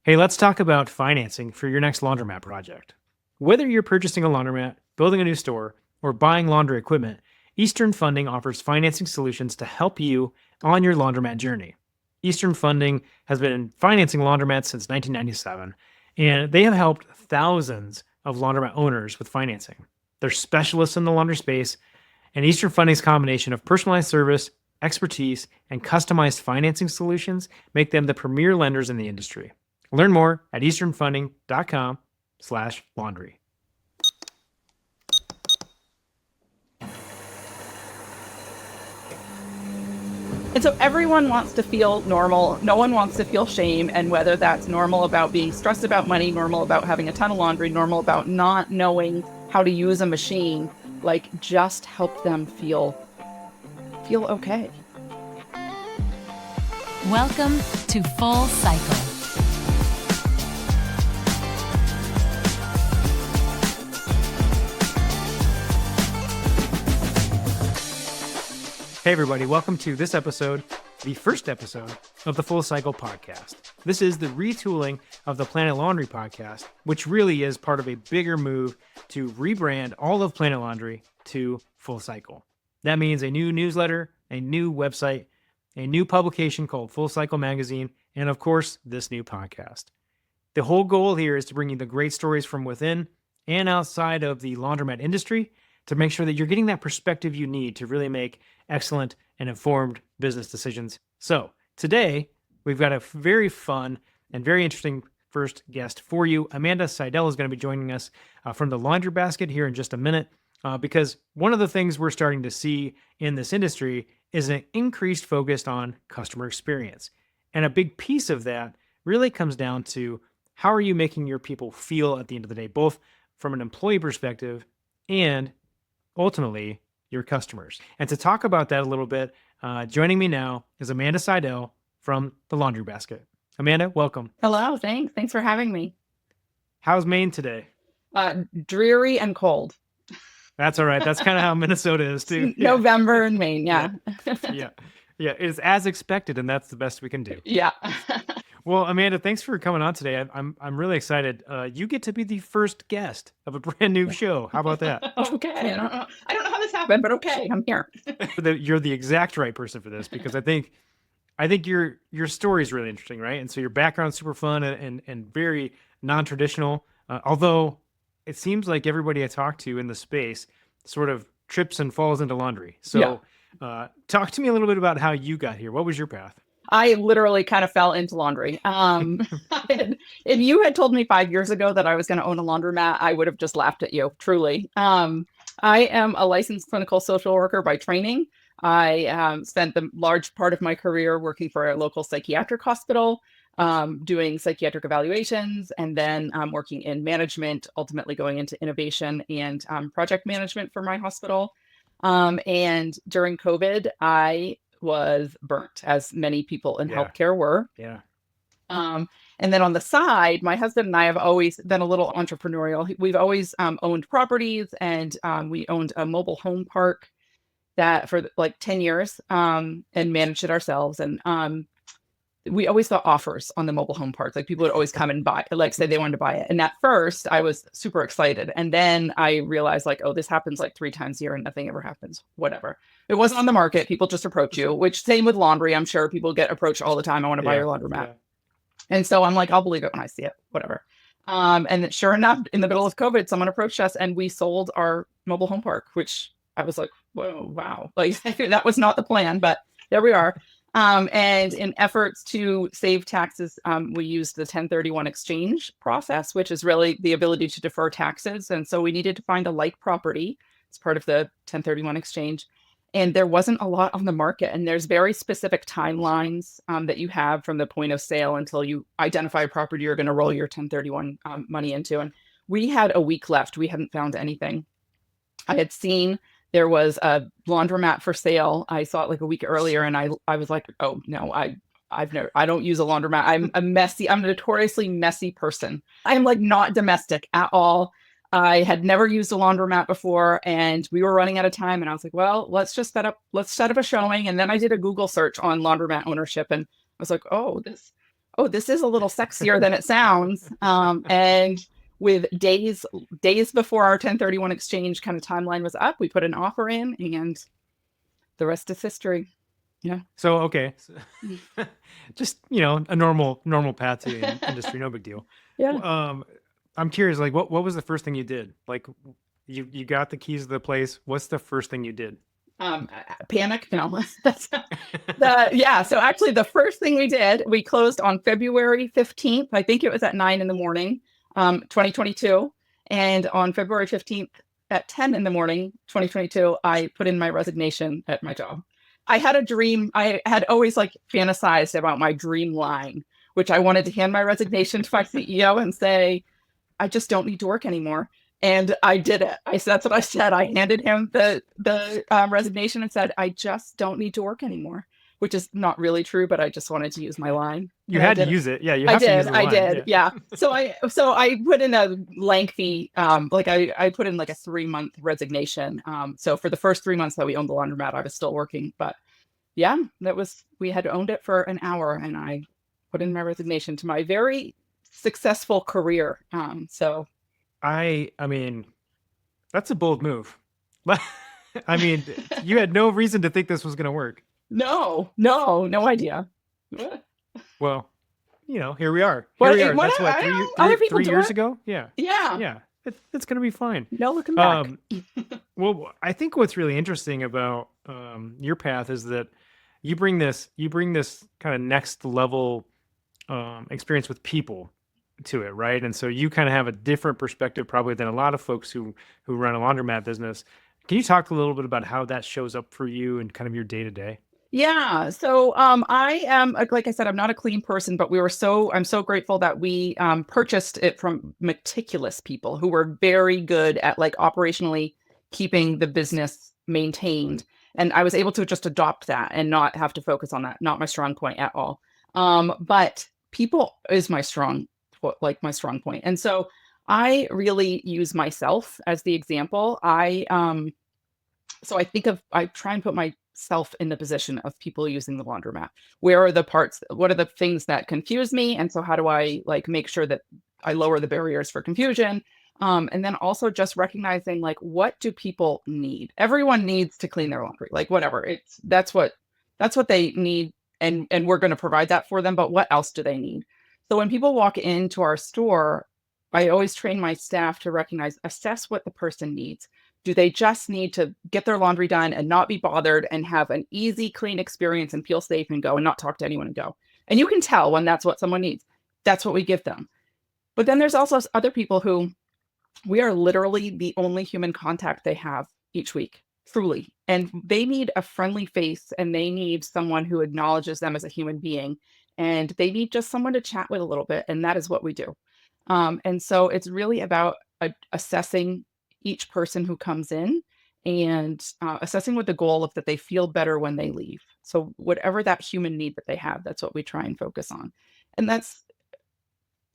Hey, let's talk about financing for your next laundromat project. Whether you're purchasing a laundromat, building a new store, or buying laundry equipment, Eastern Funding offers financing solutions to help you on your laundromat journey. Eastern Funding has been financing laundromats since 1997, and they have helped thousands of laundromat owners with financing. They're specialists in the laundry space, and Eastern Funding's combination of personalized service, expertise, and customized financing solutions make them the premier lenders in the industry. Learn more at easternfunding.com/laundry. And so everyone wants to feel normal. No one wants to feel shame. And whether that's normal about being stressed about money, normal about having a ton of laundry, normal about not knowing how to use a machine, just help them feel okay. Welcome to Full Cycle. Hey, everybody, welcome to this episode, the first episode of the Full Cycle podcast. This is the retooling of the PlanetLaundry podcast, which really is part of a bigger move to rebrand all of PlanetLaundry to Full Cycle. That means a new newsletter, a new website, a new publication called Full Cycle Magazine, and of course, this new podcast. The whole goal here is to bring you the great stories from within and outside of the laundromat industry to make sure that you're getting that perspective you need to really make excellent and informed business decisions. So today, we've got a very fun and very interesting first guest for you. Amanda Sidell is going to be joining us from the Laundry Basket here in just a minute, because one of the things we're starting to see in this industry is an increased focus on customer experience. And a big piece of that really comes down to how are you making your people feel at the end of the day, both from an employee perspective and ultimately your customers. And to talk about that a little bit, joining me now is Amanda Sidell from the Laundry Basket. Amanda, welcome. Hello, thanks. Thanks for having me. How's Maine today? Dreary and cold. That's all right. That's kind of how Minnesota is too. Yeah. November in Maine, yeah. Yeah, it's as expected, and that's the best we can do. Yeah. Well, Amanda, thanks for coming on today. I'm really excited. You get to be the first guest of a brand new show. How about that? Okay. I don't know how this happened, but okay, I'm here. You're the exact right person for this, because I think your story is really interesting, right? And so your background's super fun and very non-traditional. Although it seems like everybody I talk to in the space sort of trips and falls into laundry. So talk to me a little bit about how you got here. What was your path? I literally kind of fell into laundry. If you had told me 5 years ago that I was going to own a laundromat, I would have just laughed at you, truly. I am a licensed clinical social worker by training. I spent the large part of my career working for a local psychiatric hospital, doing psychiatric evaluations, and then working in management, ultimately going into innovation and project management for my hospital. And during COVID, I was burnt, as many people in healthcare were. Yeah. And then on the side, my husband and I have always been a little entrepreneurial. We've always owned properties, and we owned a mobile home park that for 10 years and managed it ourselves. And we always got offers on the mobile home parks. People would always come and buy, say they wanted to buy it. And at first I was super excited. And then I realized this happens 3 times a year and nothing ever happens. Whatever. It wasn't on the market. People just approach you, which same with laundry. I'm sure people get approached all the time. I want to buy your laundromat. Yeah. And so I'm I'll believe it when I see it, whatever. And sure enough, in the middle of COVID, someone approached us and we sold our mobile home park, which I was whoa, wow. That was not the plan, but there we are. And in efforts to save taxes, we used the 1031 exchange process, which is really the ability to defer taxes. And so we needed to find a like property as part of the 1031 exchange. And there wasn't a lot on the market. And there's very specific timelines that you have from the point of sale until you identify a property you're going to roll your 1031 money into. And we had a week left. We hadn't found anything. I had seen there was a laundromat for sale. I saw it a week earlier, and I was like, oh no, I don't use a laundromat. I'm a notoriously messy person. I'm not domestic at all. I had never used a laundromat before, and we were running out of time, and I was like, well, let's set up a showing. And then I did a Google search on laundromat ownership, and I was like, oh, this is a little sexier than it sounds. And with days before our 1031 exchange kind of timeline was up, we put an offer in, and the rest is history. Yeah. So, okay. Just, a normal path to industry, no big deal. Yeah. I'm curious, like, what was the first thing you did? Like, you got the keys to the place. What's the first thing you did? Panic. No, yeah. So actually the first thing we did, we closed on February 15th. I think it was at 9 a.m, 2022. And on February 15th at 10 a.m, 2022, I put in my resignation at my job. I had a dream. I had always fantasized about my dream line, which I wanted to hand my resignation to my CEO and say, I just don't need to work anymore. And I did it. That's what I said. I handed him the resignation and said, I just don't need to work anymore, which is not really true, but I just wanted to use my line. You had to use it. Yeah, you have to use the line. I did. Yeah. So I put in a lengthy, I put in a 3-month resignation. So for the first 3 months that we owned the laundromat, I was still working. But yeah, we had owned it for an hour, and I put in my resignation to my very successful career. I mean, that's a bold move. I mean, you had no reason to think this was going to work. No idea. Well, here we are. Well, Here we are. That's what, 3 years ago? Yeah. Yeah. It's going to be fine. No looking back. Well, I think what's really interesting about your path is that you bring this kind of next level experience with people to it, right? And so you kind of have a different perspective probably than a lot of folks who run a laundromat business. Can you talk a little bit about how that shows up for you and kind of your day to day? Yeah. So I am, like I said, I'm not a clean person, but I'm so grateful that we purchased it from meticulous people who were very good at operationally keeping the business maintained. And I was able to just adopt that and not have to focus on that. Not my strong point at all. But people is my strong point. And so I really use myself as the example. I try and put myself in the position of people using the laundromat. Where are the parts? What are the things that confuse me? And so how do I make sure that I lower the barriers for confusion? And then also just recognizing what do people need? Everyone needs to clean their laundry, whatever. That's what they need. And we're going to provide that for them. But what else do they need? So when people walk into our store, I always train my staff to assess what the person needs. Do they just need to get their laundry done and not be bothered and have an easy, clean experience and feel safe and go and not talk to anyone and go? And you can tell when that's what someone needs. That's what we give them. But then there's also other people who we are literally the only human contact they have each week, truly. And they need a friendly face, and they need someone who acknowledges them as a human being. And they need just someone to chat with a little bit. And that is what we do. And so it's really about assessing each person who comes in and assessing with the goal of that they feel better when they leave. So whatever that human need that they have, that's what we try and focus on. And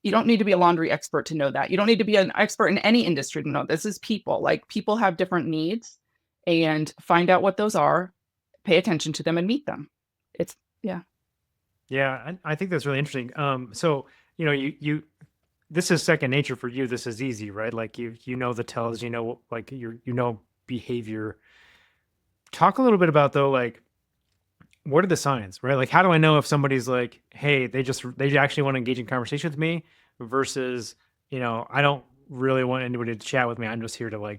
you don't need to be a laundry expert to know that. You don't need to be an expert in any industry to know this is people. People have different needs, and find out what those are, pay attention to them, and meet them. Yeah, I think that's really interesting. So you this is second nature for you. This is easy, right? You know the tells, behavior. Talk a little bit about though, what are the signs, right? How do I know if somebody's hey, they actually want to engage in conversation with me versus, I don't really want anybody to chat with me. I'm just here to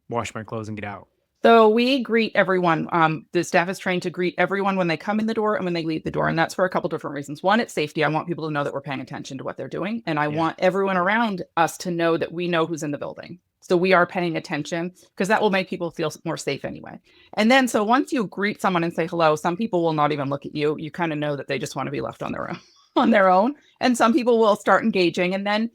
wash my clothes and get out. So we greet everyone. The staff is trained to greet everyone when they come in the door and when they leave the door. And that's for a couple different reasons. One, it's safety. I want people to know that we're paying attention to what they're doing. And I want everyone around us to know that we know who's in the building. So we are paying attention, because that will make people feel more safe anyway. And then, so once you greet someone and say hello, some people will not even look at you. You kind of know that they just want to be left on their own. And some people will start engaging. And then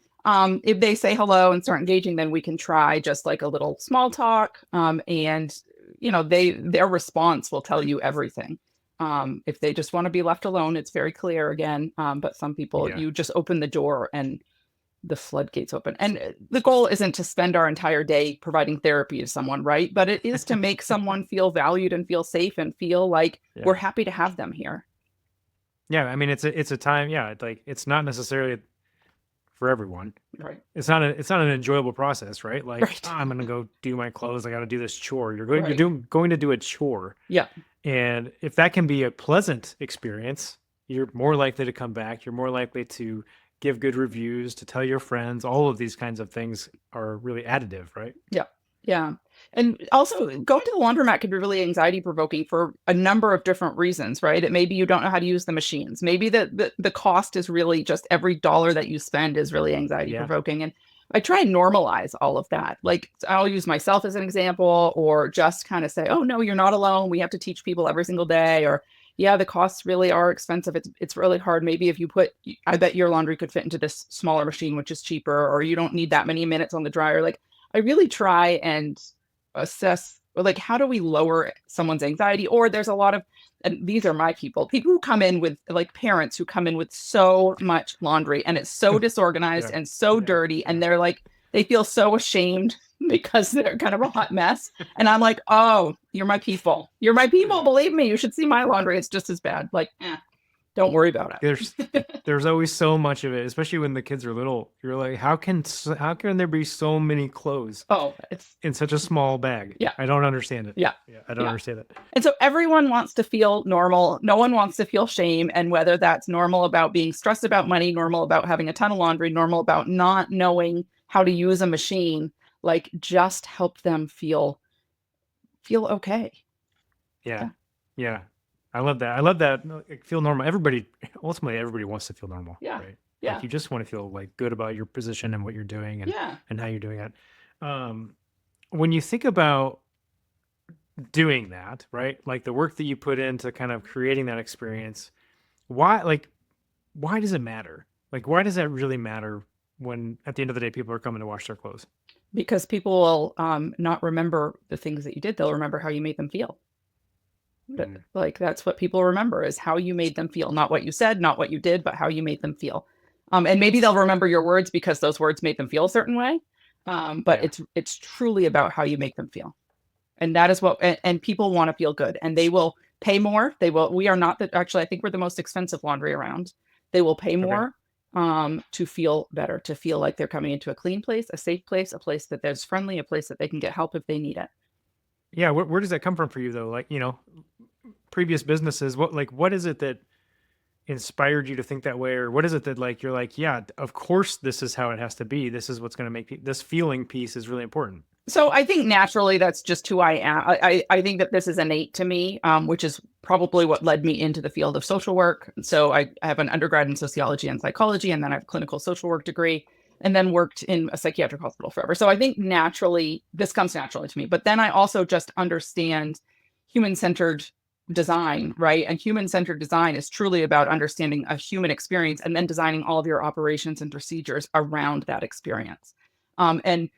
if they say hello and start engaging, then we can try just a little small talk. And their response will tell you everything. If they just want to be left alone, it's very clear again. But some people, you just open the door and the floodgates open. And the goal isn't to spend our entire day providing therapy to someone, right? But it is to make someone feel valued and feel safe and feel like we're happy to have them here. Yeah, I mean, it's a time. Yeah, like it's not necessarily for everyone. Right. It's not an enjoyable process, right? Like, Right. "Oh, I'm gonna go do my clothes. I got to do this chore. Right. You're going to do a chore, Yeah. and if that can be a pleasant experience, you're more likely to come back. You're more likely to give good reviews, to tell your friends. All of these kinds of things are really additive, right? Yeah. Yeah. And also going to the laundromat can be really anxiety provoking for a number of different reasons, right? It maybe you don't know how to use the machines. Maybe the cost is really just every dollar that you spend is really anxiety Yeah. provoking. And I try and normalize all of that. Like I'll use myself as an example, or just kind of say, oh no, you're not alone. We have to teach people every single day. Or yeah, the costs really are expensive. It's really hard. Maybe if you I bet your laundry could fit into this smaller machine, which is cheaper, or you don't need that many minutes on the dryer. Like I really try and assess, like, how do we lower someone's anxiety? Or there's a lot of, and these are my people who come in with, like, parents who come in with so much laundry and it's so disorganized Yeah. and so dirty, and they're like, they feel so ashamed because they're kind of a hot mess. And I'm like, oh, you're my people. You're my people. Believe me, you should see my laundry. It's just as bad. Like, don't worry about it. There's always so much of it, especially when the kids are little. You're like, how can there be so many clothes Oh, it's in such a small bag? Yeah. I don't understand it. Yeah. I don't understand it. And so everyone wants to feel normal. No one wants to feel shame. And whether that's normal about being stressed about money, normal about having a ton of laundry, normal about not knowing how to use a machine, like, just help them feel okay. Yeah. I love that. I love that. Like, feel normal. Ultimately, everybody wants to feel normal. Yeah. Right. Yeah. Like, you just want to feel like good about your position and what you're doing and how you're doing it. When you think about doing that, right? Like the work that you put into kind of creating that experience, why does it matter? Like, why does that really matter when at the end of the day, people are coming to wash their clothes? Because people will not remember the things that you did. They'll remember how you made them feel. Like, that's what people remember, is how you made them feel, not what you said, not what you did, but how you made them feel. And maybe they'll remember your words because those words made them feel a certain way. But it's truly about how you make them feel. And that is what, and people want to feel good, and they will pay more. We are not actually, I think we're the most expensive laundry around. They will pay more to feel better, to feel like they're coming into a clean place, a safe place, a place that is friendly, a place that they can get help if they need it. Yeah. Where does that come from for you though? Like, previous businesses, what is it that inspired you to think that way? Or what is it that, like, you're like, yeah, of course, this is how it has to be. This is what's going to make this feeling piece is really important. So I think naturally that's just who I am. I think that this is innate to me, which is probably what led me into the field of social work. So I have an undergrad in sociology and psychology, and then I have a clinical social work degree, and then worked in a psychiatric hospital forever. So I think naturally, this comes naturally to me. But then I also just understand human-centered design, right? And human-centered design is truly about understanding a human experience and then designing all of your operations and procedures around that experience. And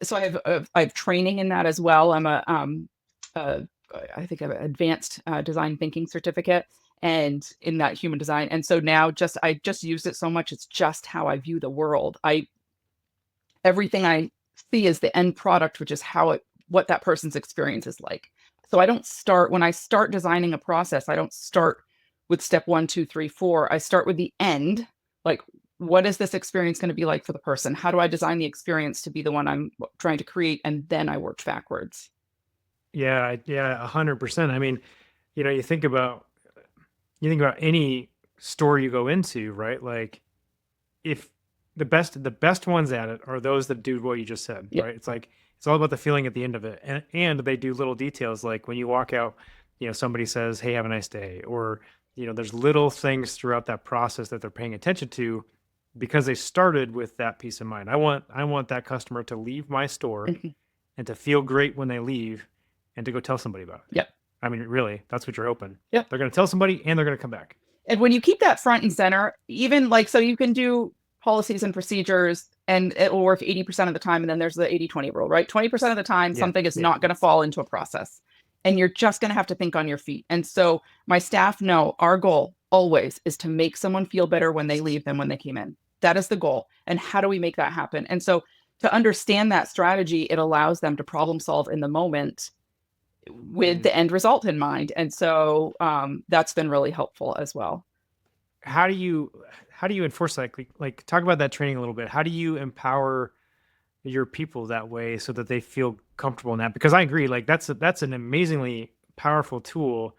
so I have training in that as well. I'm I think I have an advanced design thinking certificate, and in that human design. And so now I just use it so much. It's just how I view the world. Everything I see is the end product, which is what that person's experience is like. So when I start designing a process, I don't start with step 1, 2, 3, 4. I start with the end. Like, what is this experience going to be like for the person? How do I design the experience to be the one I'm trying to create? And then I work backwards. Yeah. 100%. I mean, you think about any store you go into, right? Like, if the best ones at it are those that do what you just said, right? It's like, it's all about the feeling at the end of it. And they do little details, like when you walk out, somebody says, "Hey, have a nice day." Or, there's little things throughout that process that they're paying attention to, because they started with that peace of mind. I want that customer to leave my store and to feel great when they leave, and to go tell somebody about it. Yep. I mean, really, that's what you're hoping. Yep. They're going to tell somebody, and they're going to come back. And when you keep that front and center, even like, so you can do policies and procedures, and it will work 80% of the time. And then there's the 80-20 rule, right? 20% of the time, something is not going to fall into a process, and you're just going to have to think on your feet. And so my staff know our goal always is to make someone feel better when they leave than when they came in. That is the goal. And how do we make that happen? And so to understand that strategy, it allows them to problem solve in the moment with the end result in mind. And so that's been really helpful as well. how do you enforce that? Like talk about that training a little bit. How do you empower your people that way so that they feel comfortable in that? Because I agree, like that's an amazingly powerful tool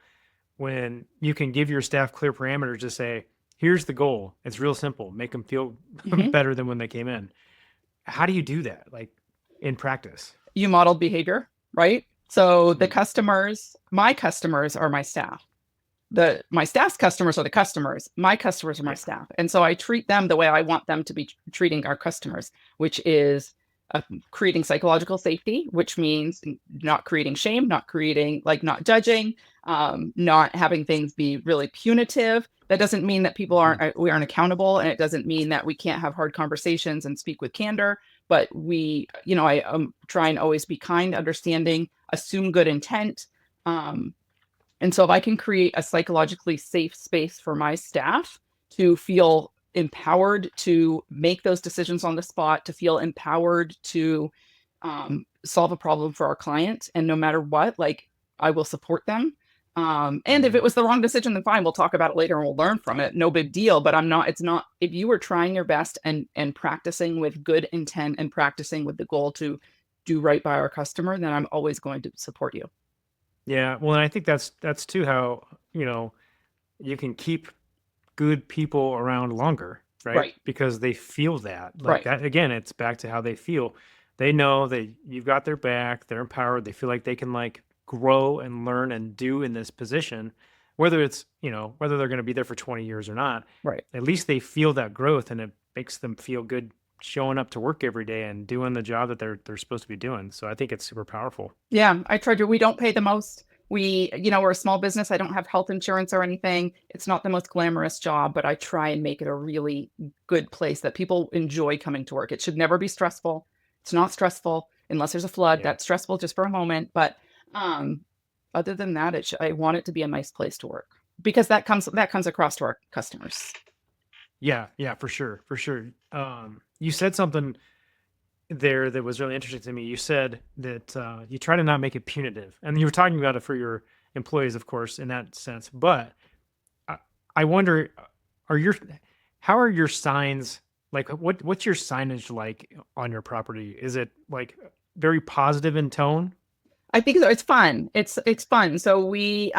when you can give your staff clear parameters to say, here's the goal. It's real simple. Make them feel Mhm. better than when they came in. How do you do that, like in practice? You modeled behavior, right? So the Mm. customers, my customers are my staff. My staff's customers are the customers. My customers are my Yeah. staff. And so I treat them the way I want them to be treating our customers, which is creating psychological safety, which means not creating shame, not creating not judging, not having things be really punitive. That doesn't mean that people Mhm. we aren't accountable, and it doesn't mean that we can't have hard conversations and speak with candor. But I try and always be kind, understanding, assume good intent. And so if I can create a psychologically safe space for my staff to feel empowered to make those decisions on the spot, to feel empowered to solve a problem for our client, and no matter what, like I will support them. And if Mhm. it was the wrong decision, then fine, we'll talk about it later and we'll learn from it. No big deal. But it's not, if you were trying your best and practicing with good intent and practicing with the goal to do right by our customer, then I'm always going to support you. Yeah, well, and I think that's too how, you can keep good people around longer, right? Right. Because they feel that. Like Right. that again, it's back to how they feel. They know that you've got their back, they're empowered, they feel like they can like grow and learn and do in this position, whether it's, whether they're going to be there for 20 years or not. Right. At least they feel that growth and it makes them feel good showing up to work every day and doing the job that they're supposed to be doing. So I think it's super powerful. Yeah, we don't pay the most. We're a small business. I don't have health insurance or anything. It's not the most glamorous job, but I try and make it a really good place that people enjoy coming to work. It should never be stressful. It's not stressful unless there's a flood. Yeah. That's stressful just for a moment. But um, other than that, I want it to be a nice place to work because that comes across to our customers. Yeah, for sure, for sure. You said something there that was really interesting to me. You said that you try to not make it punitive, and you were talking about it for your employees, of course, in that sense. But I, I wonder, are your how are your signs like? What's your signage like on your property? Is it like very positive in tone? I think so. It's fun. It's fun. So we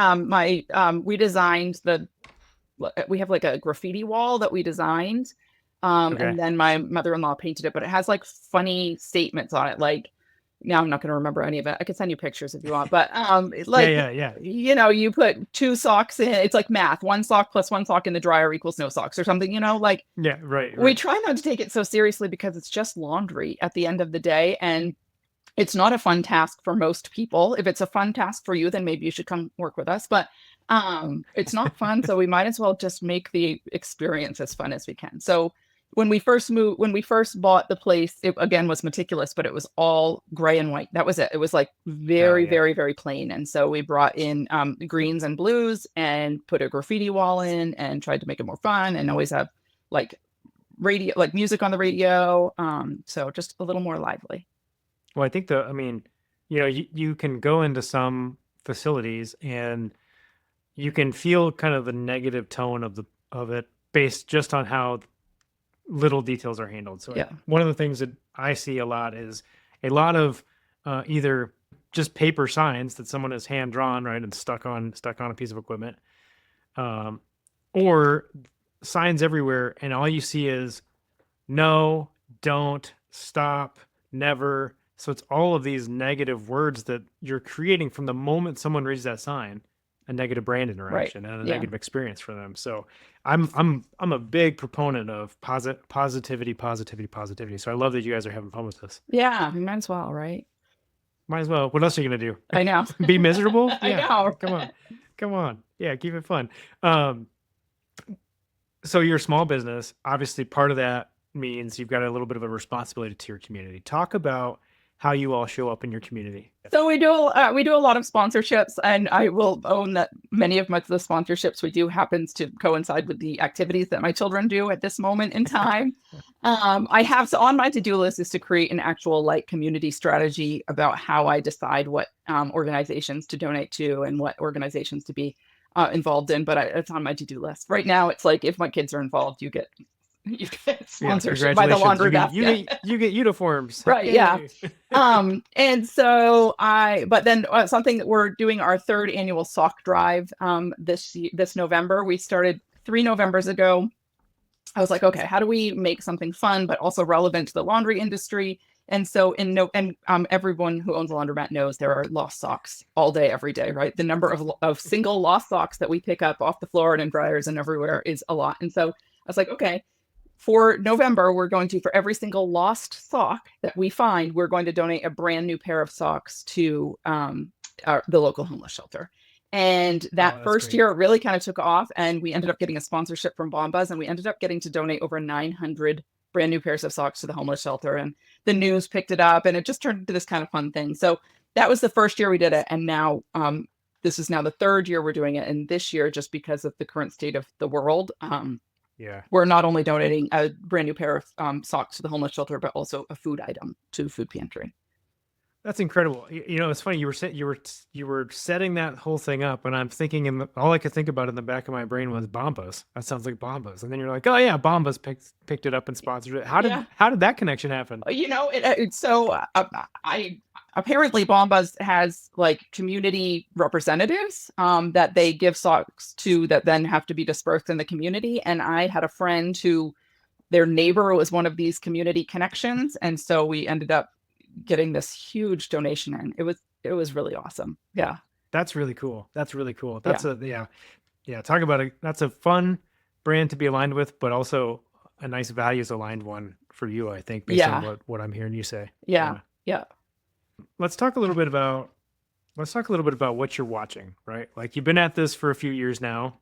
designed we have like a graffiti wall that we designed. Okay. And then my mother-in-law painted it, but it has like funny statements on it. Like now I'm not going to remember any of it. I could send you pictures if you want, but Yeah, yeah, yeah, you put two socks in, it's like math, one sock plus one sock in the dryer equals no socks or something, like yeah. Right, we right. try not to take it so seriously because it's just laundry at the end of the day. And it's not a fun task for most people. If it's a fun task for you, then maybe you should come work with us. But it's not fun, so we might as well just make the experience as fun as we can. So when we first bought the place, it again was meticulous, but it was all gray and white. That was it. It was like Oh very, yeah. very, very plain. And so we brought in greens and blues and put a graffiti wall in and tried to make it more fun and always have like radio, like music on the radio. So just a little more lively. Well, I think I mean, you can go into some facilities and you can feel kind of the negative tone of it based just on how little details are handled. So Yeah. one of the things that I see a lot is a lot of either just paper signs that someone has hand drawn, right, and stuck on a piece of equipment, um, or signs everywhere, and all you see is no, don't, stop, never. So it's all of these negative words that you're creating from the moment someone reads that sign, a negative brand Right. interaction and a Yeah. negative experience for them. So I'm a big proponent of positivity, positivity, positivity. So I love that you guys are having fun with this. Yeah, we might as well, right? Might as well. What else are you gonna do? I know. Be miserable? I Yeah. know. Come on. Yeah, keep it fun. Um, so you're a small business. Obviously, part of that means you've got a little bit of a responsibility to your community. Talk about how you all show up in your community. So we do a lot of sponsorships, and I will own that many of the sponsorships we do happens to coincide with the activities that my children do at this moment in time. I have so on my to-do list is to create an actual like community strategy about how I decide what organizations to donate to and what organizations to be involved in, but it's on my to-do list. Right now, it's like if my kids are involved, you get sponsorship by the laundry basket. You get uniforms. Right. Yeah. And so but then something that we're doing our third annual sock drive this November. We started 3 Novembers ago. I was like, okay, how do we make something fun but also relevant to the laundry industry? And so everyone who owns a laundromat knows there are lost socks all day, every day, right? The number of single lost socks that we pick up off the floor and in dryers and everywhere is a lot. And so I was like, okay, for November, we're going to, for every single lost sock that we find, we're going to donate a brand new pair of socks to the local homeless shelter. And that first year it really kind of took off, and we ended up getting a sponsorship from Bombas, and we ended up getting to donate over 900 brand new pairs of socks to the homeless shelter. And the news picked it up, and it just turned into this kind of fun thing. So that was the first year we did it. And now this is now the third year we're doing it. And this year, just because of the current state of the world, we're not only donating a brand new pair of socks to the homeless shelter, but also a food item to the food pantry. That's incredible. You know, it's funny. You were setting that whole thing up, and I'm thinking, all I could think about in the back of my brain was Bombas. That sounds like Bombas. And then you're like, oh yeah, Bombas picked it up and sponsored it. How did that connection happen? You know, apparently Bombas has like community representatives that they give socks to that then have to be dispersed in the community. And I had a friend who their neighbor was one of these community connections, and so we ended up getting this huge donation in. It was really awesome. Yeah. That's really cool. That's talk about that's a fun brand to be aligned with, but also a nice values aligned one for you, I think, based on what I'm hearing you say. Yeah. Let's talk a little bit about what you're watching, right? Like, you've been at this for a few years now.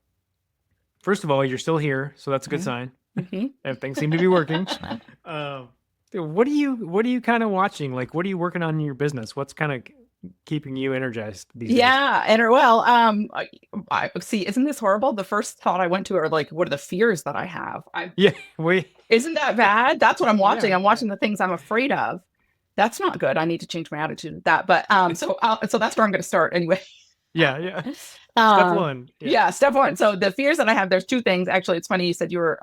First of all, you're still here, so that's a good sign. Mm-hmm. And things seem to be working. What are you kind of watching? Like, what are you working on in your business? What's kind of keeping you energized these days? I see, isn't this horrible? The first thought I went to are like, what are the fears that I have? Isn't that bad? That's what I'm watching. I'm watching the things I'm afraid of. That's not good. I need to change my attitude to that. But so that's where I'm going to start anyway. Step one. Step one. So the fears that I have, there's 2 things. Actually, it's funny you said you were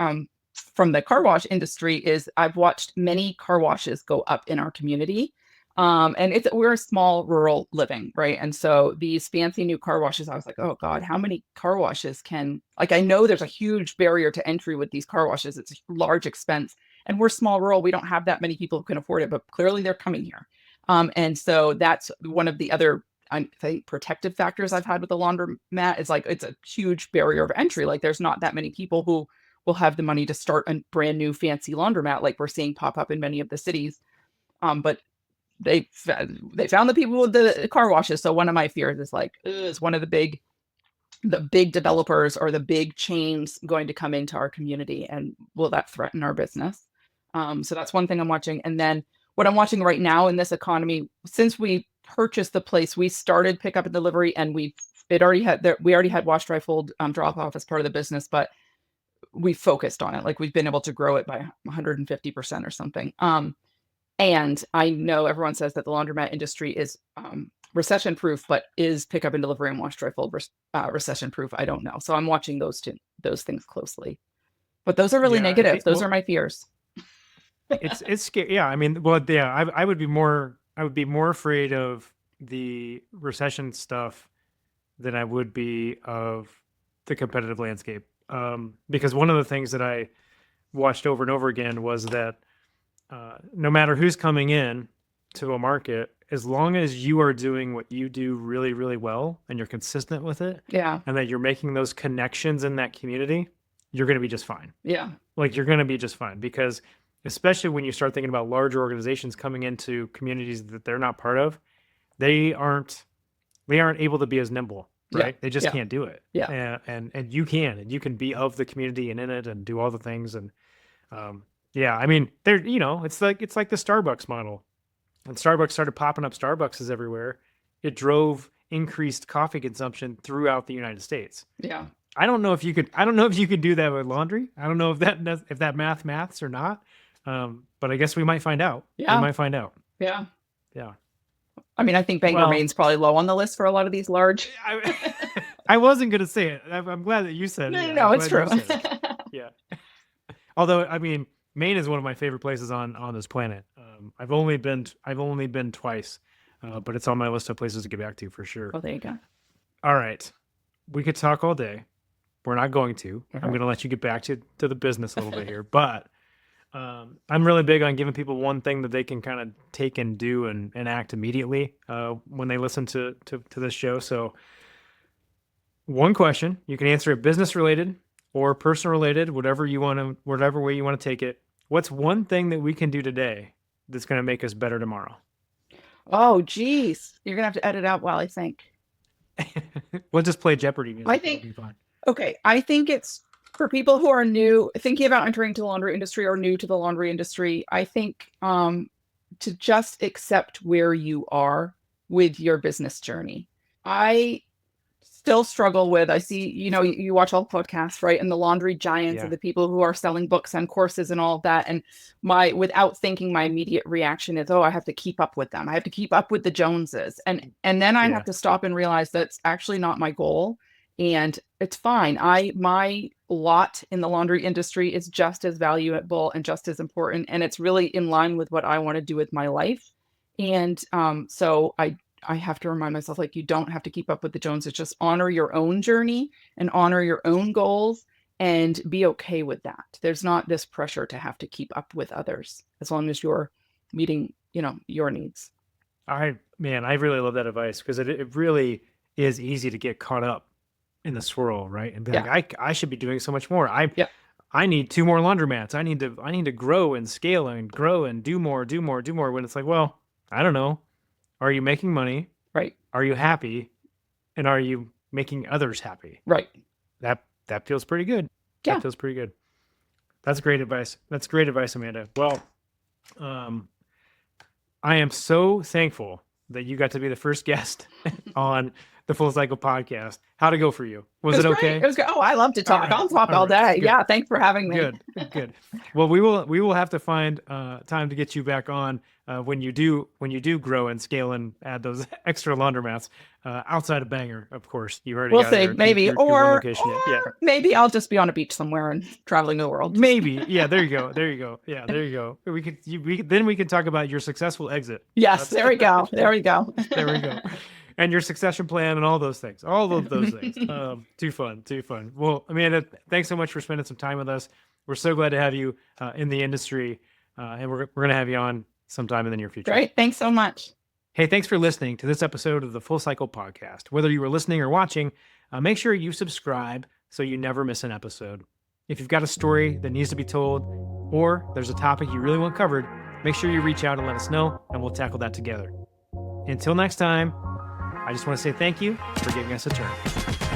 from the car wash industry. Is I've watched many car washes go up in our community. And we're a small rural living, right? And so these fancy new car washes, I was like, oh God, how many car washes I know there's a huge barrier to entry with these car washes. It's a large expense, and we're small rural. We don't have that many people who can afford it, but clearly they're coming here. And so that's one of the other, I think, protective factors I've had with the laundromat is like, it's a huge barrier of entry. Like, there's not that many people who will have the money to start a brand new fancy laundromat like we're seeing pop up in many of the cities. But they found the people with the car washes. So one of my fears is like, is one of the big developers or the big chains going to come into our community, and will that threaten our business? So that's one thing I'm watching. And then what I'm watching right now in this economy, since we purchased the place, we started pickup and delivery, and we already had wash, dry, fold, drop off as part of the business, but we focused on it. Like, we've been able to grow it by 150% or something. And I know everyone says that the laundromat industry is recession proof, but is pickup and delivery and wash, dry, fold recession proof? I don't know. So I'm watching those things closely. But those are really negative. Those are my fears. It's scary. Yeah, I mean, I would be more afraid of the recession stuff than I would be of the competitive landscape. Because one of the things that I watched over and over again was that no matter who's coming in to a market, as long as you are doing what you do really, really well and you're consistent with it, and that you're making those connections in that community, you're going to be just fine. Yeah. Like, you're going to be just fine, because especially when you start thinking about larger organizations coming into communities that they're not part of, they aren't able to be as nimble, right? They just can't do it. Yeah. And you can be of the community and in it and do all the things. And I mean, it's like the Starbucks model. When Starbucks started popping up Starbucks everywhere, it drove increased coffee consumption throughout the United States. Yeah. I don't know if you could do that with laundry. I don't know if that maths or not. But I guess we might find out. Yeah. We might find out. Yeah. Yeah. I mean, I think Bangor, Maine's probably low on the list for a lot of these large. I wasn't going to say it. I'm glad that you said it. No, I'm it's glad true. you said it. Yeah. Although, I mean, Maine is one of my favorite places on this planet. I've only been twice, but it's on my list of places to get back to for sure. Well, there you go. All right. We could talk all day. We're not going to. Okay. I'm going to let you get back to the business a little bit here. But I'm really big on giving people one thing that they can kind of take and do and act immediately when they listen to this show. So one question, you can answer it business related or personal related, whatever way you want to take it. What's one thing that we can do today that's going to make us better tomorrow? Oh, geez. You're going to have to edit out while I think. We'll just play Jeopardy music. I think- It'll be fine. Okay, I think it's for people who are new, thinking about entering to the laundry industry or new to the laundry industry. I think to just accept where you are with your business journey. I still struggle with, I see, you watch all the podcasts, right? And the laundry giants Yeah. and the people who are selling books and courses and all of that. And without thinking, my immediate reaction is, oh, I have to keep up with them. I have to keep up with the Joneses. And then I Yeah. have to stop and realize that's actually not my goal. And it's fine. My lot in the laundry industry is just as valuable and just as important. And it's really in line with what I want to do with my life. And so I have to remind myself, like, you don't have to keep up with the Joneses. Just honor your own journey and honor your own goals and be okay with that. There's not this pressure to have to keep up with others as long as you're meeting, your needs. I really love that advice because it really is easy to get caught up in the swirl, right? And be like, I should be doing so much more. I need 2 more laundromats. I need to grow and scale and grow and do more. When it's like, well, I don't know. Are you making money? Right. Are you happy? And are you making others happy? Right. That feels pretty good. Yeah. That feels pretty good. That's great advice. That's great advice, Amanda. Well, I am so thankful that you got to be the first guest on the Full Cycle podcast. How'd it go for you? Was it okay? Great. It was good. Oh, I love to talk. All right. I'll talk all right. day. Good. Yeah. Thanks for having me. Good. Well, we will have to find time to get you back on when you do grow and scale and add those extra laundromats outside of Bangor, of course. You already We'll got see. there. Maybe. Your one Or location yet. Yeah. maybe I'll just be on a beach somewhere and traveling the world. Maybe. Yeah, there you go. Yeah, there you go. Then we can talk about your successful exit. Yes. There we go. There we go. And your succession plan and all those things. All of those things. Too fun. Well, Amanda, thanks so much for spending some time with us. We're so glad to have you in the industry. And we're going to have you on sometime in the near future. Great. Thanks so much. Hey, thanks for listening to this episode of the Full Cycle Podcast. Whether you were listening or watching, make sure you subscribe so you never miss an episode. If you've got a story that needs to be told, or there's a topic you really want covered, make sure you reach out and let us know, and we'll tackle that together. Until next time, I just want to say thank you for giving us a turn.